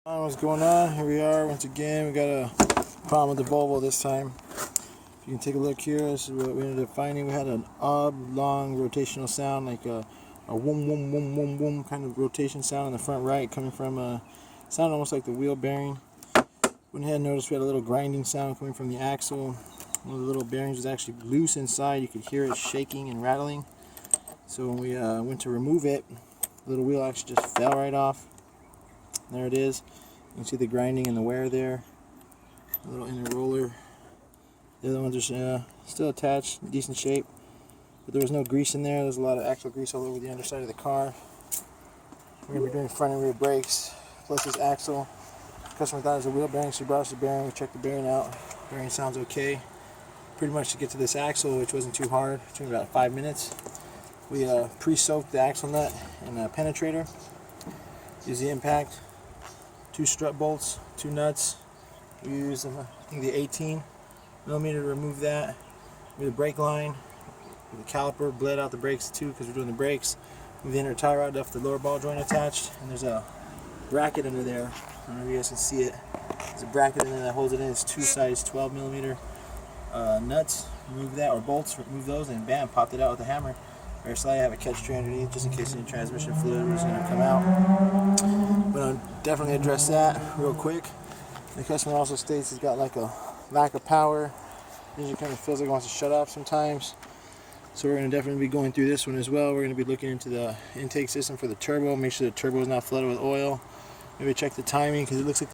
What's going on? Here we are once again. We got a problem with the Volvo this time. If you can take a look here, this is what we ended up finding. We had an oblong rotational sound, like a whoom whoom whoom whoom whoom kind of rotation sound in the front right, coming from a sound almost like the wheel bearing. Went ahead and noticed we had a little grinding sound coming from the axle. One of the little bearings was actually loose inside. You could hear it shaking and rattling. So when we went to remove it, the little wheel actually just fell right off. There it is. You can see the grinding and the wear there. A little inner roller. The other ones are still attached, decent shape. But there was no grease in there. There's a lot of axle grease all over the underside of the car. We're going to be doing front and rear brakes, plus this axle. The customer thought it was a wheel bearing, so he brought us the bearing. We checked the bearing out. Bearing sounds okay. Pretty much to get to this axle, which wasn't too hard. It took about 5 minutes. We pre-soaked the axle nut in a penetrator. Use the impact. 2 strut bolts, 2 nuts. We used, I think, the 18 millimeter to remove that. With the brake line, with the caliper, bled out the brakes too because we're doing the brakes. With the inner tie rod, left the lower ball joint attached, and there's a bracket under there. I don't know if you guys can see it. There's a bracket in there that holds it in. It's 2 size 12 millimeter nuts. Remove that, or bolts. Remove those, and bam, popped it out with a hammer. Very slightly, I have a catch tray underneath just in case any transmission fluid was going to come out. But I'll definitely address that real quick. The customer also states he's got like a lack of power. Usually kind of feels like it wants to shut off sometimes. So we're going to definitely be going through this one as well. We're going to be looking into the intake system for the turbo. Make sure the turbo is not flooded with oil. Maybe check the timing because it looks like